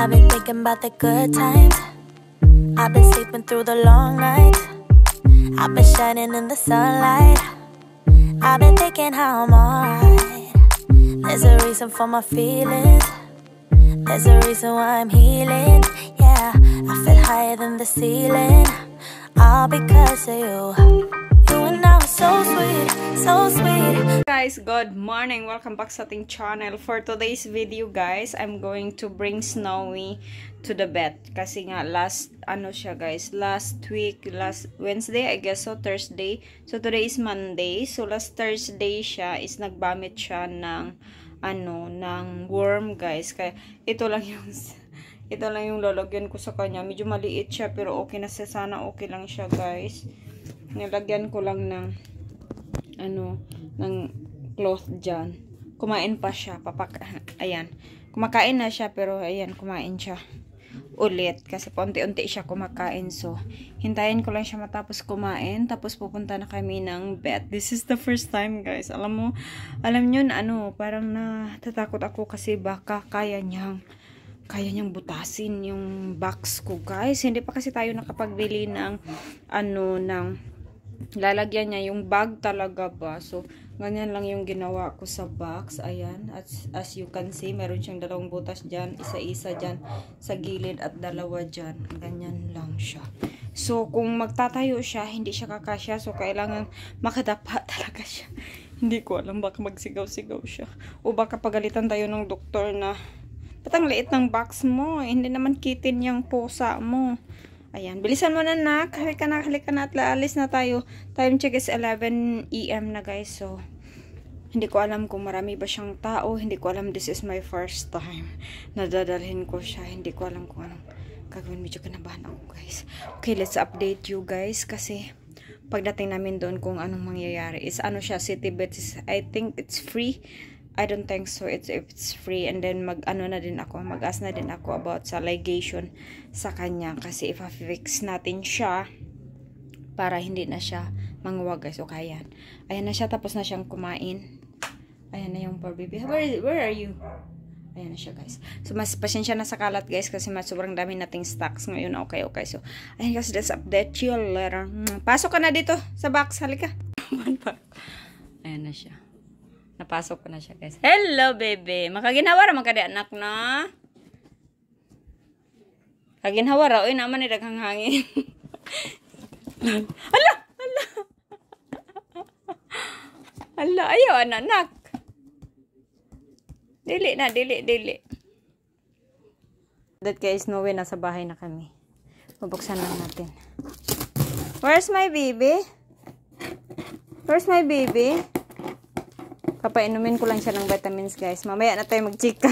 I've been thinking about the good times. I've been sleeping through the long nights. I've been shining in the sunlight. I've been thinking how I'm alright. There's a reason for my feelings. There's a reason why I'm healing. Yeah, I feel higher than the ceiling. All because of you. You and I were so sweet, so sweet. Guys, good morning. Welcome back sa ating channel. For today's video, guys, I'm going to bring Snowy to the bed. Kasi nga, last week, last Wednesday, I guess so, Thursday. So, today is Monday. So, last Thursday siya is nagbamit siya ng, ng worm, guys. Kaya, ito lang yung lalagyan ko sa kanya. Medyo maliit siya, pero okay na siya. Sana okay lang siya, guys. Nilagyan ko lang ng ng cloth dyan. Kumain pa siya. Ayan. Kumakain na siya, pero ayan, kumain siya ulit. Kasi paunti-unti siya kumakain. So, hintayin ko lang siya matapos kumain. Tapos pupunta na kami ng bed. This is the first time, guys. Alam nyo, parang natatakot ako kasi baka kaya niyang butasin yung box ko, guys. Hindi pa kasi tayo nakapagbili ng lalagyan niya yung bag talaga ba. So, ganyan lang yung ginawa ko sa box. Ayan. As you can see, meron siyang dalawang butas dyan. Isa-isa dyan sa gilid at dalawa dyan. Ganyan lang siya. So, kung magtatayo siya, hindi siya kakasya. So, kailangan makadapa talaga siya. Hindi ko alam, baka magsigaw-sigaw siya. O baka pagalitan tayo ng doktor na, ba't ang liit ng box mo? Hindi naman kitin yung pusa mo. Ayan, bilisan mo na, nak. Halika na at laalis na tayo. Time check is 11 AM na, guys. So, hindi ko alam kung marami ba siyang tao. Hindi ko alam, this is my first time. Nadadalhin ko siya. Hindi ko alam kung anong gagawin. Medyo kinabahan ako, guys. Okay, let's update you, guys. Kasi, pagdating namin doon kung anong mangyayari is, siya, City Beds. I think it's free. I don't think so. It's free. And then mag-ask na din ako about sa ligation sa kanya. Kasi if-fix natin siya para hindi na siya manguwag, guys. O kaya, ayan na siya. Tapos na siyang kumain. Ayan na yung poor baby. Where are you? Ayan na siya, guys. So, mas pasensya na sa kalat, guys. Kasi sobrang dami nating stocks ngayon. Okay. So, ayan, guys. Let's update you later. Pasok ka na dito sa box. Halika. Ayan na siya. Napasok ko na siya, guys. Hello, baby. Makaginhawara man kada anak na. Kaginhawara, oy naman ni daghang hangin. Hala. Hala, ayaw anak. Dili. That guys, no way, nasa bahay na kami. Bubuksan lang natin. Where's my baby? Papainumin ko lang siya ng vitamins, guys. Mamaya na tayo mag-chika.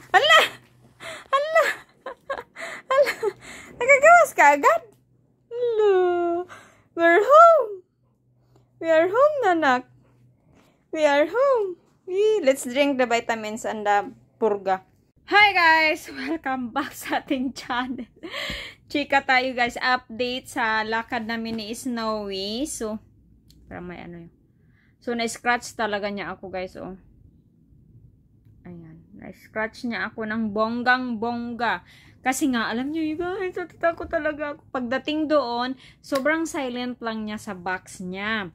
Hala! Nagagawas ka agad? Hello! We're home! We are home, nanak. We are home. Let's drink the vitamins and the purga. Hi, guys! Welcome back sa ating channel. Chika tayo, guys. Update sa lakad namin ni Snowy. So, para may yun. So, na-scratch talaga niya ako, guys, oh. Ayan. Na-scratch niya ako ng bonggang-bongga. Kasi nga, alam niyo, guys, natatakot talaga ako. Pagdating doon, sobrang silent lang niya sa box niya.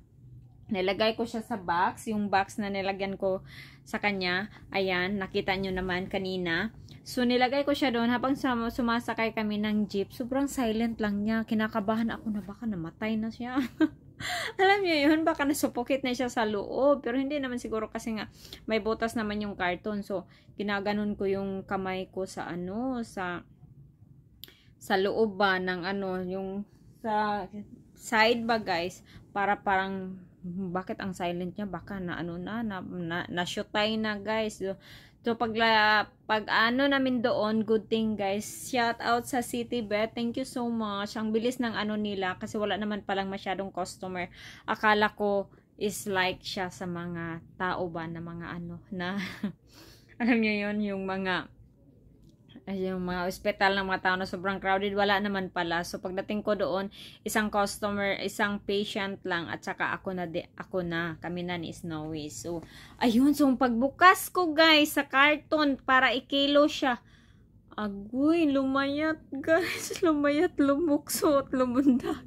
Nilagay ko siya sa box. Yung box na nilagyan ko sa kanya. Ayan, nakita niyo naman kanina. So, nilagay ko siya doon. Habang sumasakay kami ng jeep, sobrang silent lang niya. Kinakabahan ako na baka namatay na siya. Alam niyo yun, baka nasupokit na siya sa loob. Pero hindi naman siguro kasi nga may butas naman yung karton. So, ginaganon ko yung kamay ko sa sa loob ba ng yung sa side ba, guys. Para parang, bakit ang silent niya? Baka na-shotay na, guys. So, pag namin doon, good thing, guys. Shout out sa City Bet. Thank you so much. Ang bilis ng nila kasi wala naman palang masyadong customer. Akala ko is like siya sa mga tao ba na mga na alam niyo yun, yung mga ospital ng mga tao na sobrang crowded, wala naman pala. So, pagdating ko doon, isang customer, isang patient lang, at saka kami na ni Snowy. So, ayun, so pagbukas ko, guys, sa carton, para ikilo siya. Agoy, lumayat guys. Lumayat, lumukso at lumundag.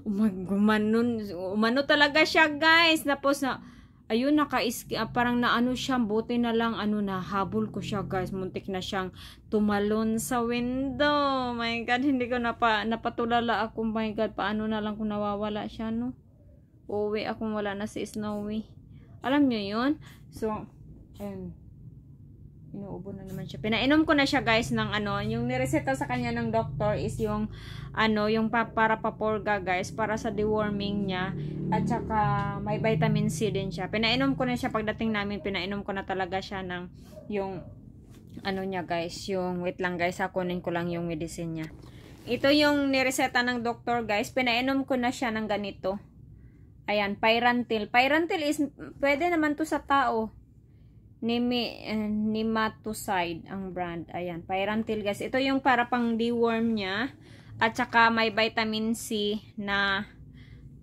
Umano talaga siya guys. Tapos na, ayun, parang naano siya. Buti na lang, nahabol ko siya guys. Muntik na siyang tumalon sa window. Oh my God, hindi ko napatulala ako. Oh my God, paano na lang kung nawawala siya, no? Uwi akong wala na si Snowy. Alam nyo yun? So, ayun. Inuubo na naman siya. Pinainom ko na siya guys ng yung nireseta sa kanya ng doctor is yung yung para papurga guys, para sa deworming niya, at saka may vitamin C din siya. Pinainom ko na siya pagdating namin, pinainom ko na talaga siya ng yung niya guys, yung wait lang guys, kunin ko lang yung medicine niya. Ito yung nireseta ng doctor guys, pinainom ko na siya ng ganito. Ayan, Pyrantel. Pyrantel is pwede naman to sa tao. Nematocide ang brand. Ayan, Pyrantel guys. Ito yung para pang deworm niya. At saka may vitamin C na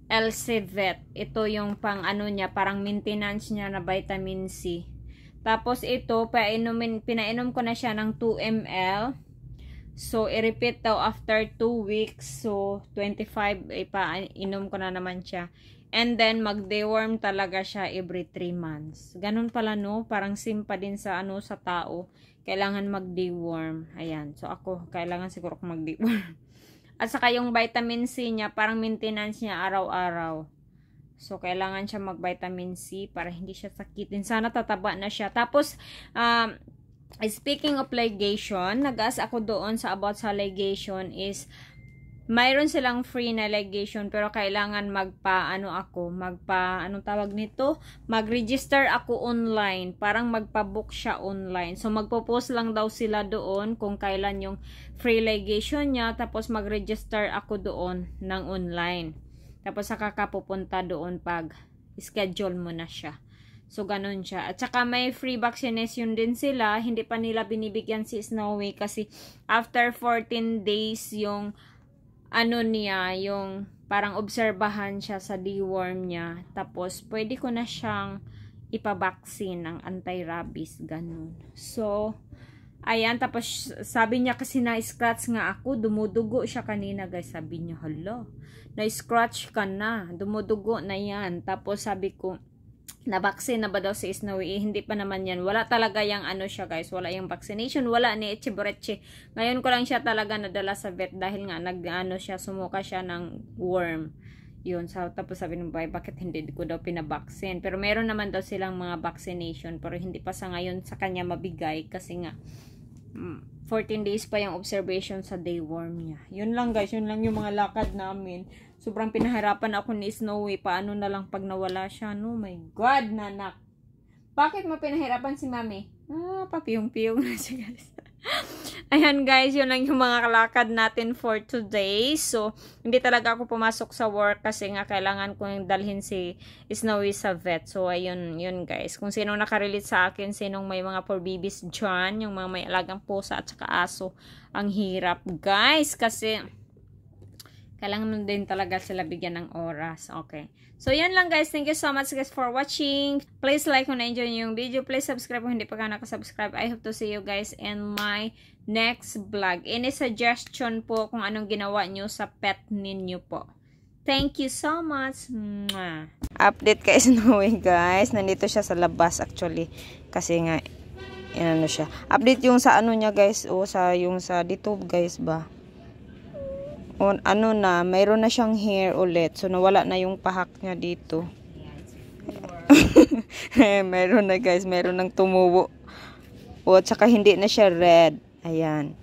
Elsevet. Ito yung pang niya, parang maintenance niya na vitamin C. Tapos ito, pinainom ko na siya ng 2 ml. So, i-repeat daw after 2 weeks. So, 25, ipainom ko na naman siya. And then, mag-deworm talaga siya every 3 months. Ganun pala, no? Parang simpa din sa, sa tao. Kailangan mag-deworm. Ayan. So, ako, kailangan siguro kong mag-deworm. At saka yung vitamin C niya, parang maintenance niya araw-araw. So, kailangan siya mag-vitamin C para hindi siya sakitin. Sana tataba na siya. Tapos, speaking of ligation, nag-ask ako doon sa about sa ligation is, mayroon silang free na ligation pero kailangan mag-register ako online, parang magpa-book siya online. So magpo-post lang daw sila doon kung kailan yung free ligation niya, tapos mag-register ako doon ng online. Tapos saka ka pupunta doon pag schedule mo na siya. So ganun siya. At saka may free vaccination din sila, hindi pa nila binibigyan si Snowy kasi after 14 days yung niya, yung parang obserbahan siya sa deworm niya. Tapos, pwede ko na siyang ipabaksin ng anti-rabies, ganun. So, ayan, tapos sabi niya kasi na-scratch nga ako, dumudugo siya kanina, guys. Sabi niya, hala, na-scratch ka na, dumudugo na yan. Tapos, sabi ko, na-vaccine na ba daw si Snowy? Hindi pa naman yan. Wala talaga yung siya guys. Wala yung vaccination. Wala ni Echeborreche. Ngayon ko lang siya talaga nadala sa vet dahil nga siya, sumuka siya ng worm. Yun. So, tapos sabi ng bakit hindi ko daw pinabaksin? Pero meron naman daw silang mga vaccination. Pero hindi pa sa ngayon sa kanya mabigay kasi nga 14 days pa yung observation sa deworm niya. Yun lang guys. Yun lang yung mga lakad namin. Sobrang pinahirapan ako ni Snowy. Paano na lang pag nawala siya? No, my God, nanak. Bakit mo pinahirapan si mami? Papiyong-piyong na siya, guys. Ayan, guys. Yun lang yung mga kalakad natin for today. So, hindi talaga ako pumasok sa work kasi nga kailangan ko yung dalhin si Snowy sa vet. So, ayun, yun, guys. Kung sino nakarelate sa akin, sinong may mga for babies dyan, yung mga may alagang pusa at saka aso, ang hirap, guys. Kasi kailangan din talaga sila bigyan ng oras. Okay. So, yan lang guys. Thank you so much guys for watching. Please like kung na-enjoy nyo yung video. Please subscribe kung hindi pa ka nakasubscribe. I hope to see you guys in my next vlog. Any suggestion po kung anong ginawa nyo sa pet ninyo po. Thank you so much. Mwah. Update kay Snowy guys. Nandito siya sa labas actually. Kasi nga, siya. Update yung sa niya guys. O yung sa dito guys ba. Mayroon na siyang hair ulit. So, nawala na yung pahak niya dito. Meron na guys. Meron nang tumubo. At saka hindi na siya red. Ayan.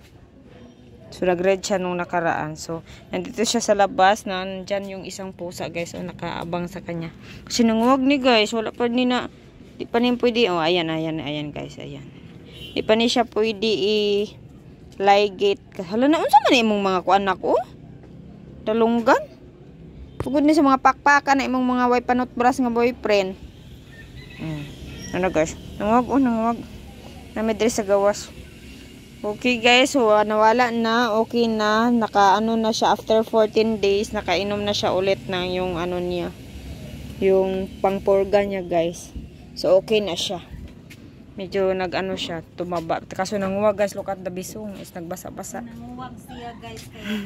So, nag-red siya nung nakaraan. So, nandito siya sa labas. Nandyan yung isang pusa guys. So, nakaabang sa kanya. Kasi nanguwag ni guys. Wala pa ni na. Di pa ni pwede. Ayan guys. Ayan. Di pa ni siya pwede ligate. Hala na. Unsa man imong mga kuan ako? Talunggan. Pugod ni sa mga pakpakan na imong mga way panutbras nga boyfriend. Guys? Nangwag. Namidri sa gawas. Okay guys, so nawala na. Okay na. Na siya after 14 days. Nakainom na siya ulit ng yung niya. Yung pangpurga niya guys. So okay na siya. Medyo nag-ano siya, tumaba. Kaso nanguwag guys, look at the bisong. Is nagbasa-basa. Nanguwag siya guys kaya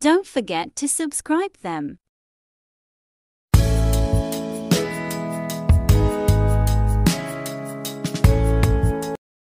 Don't forget to subscribe them.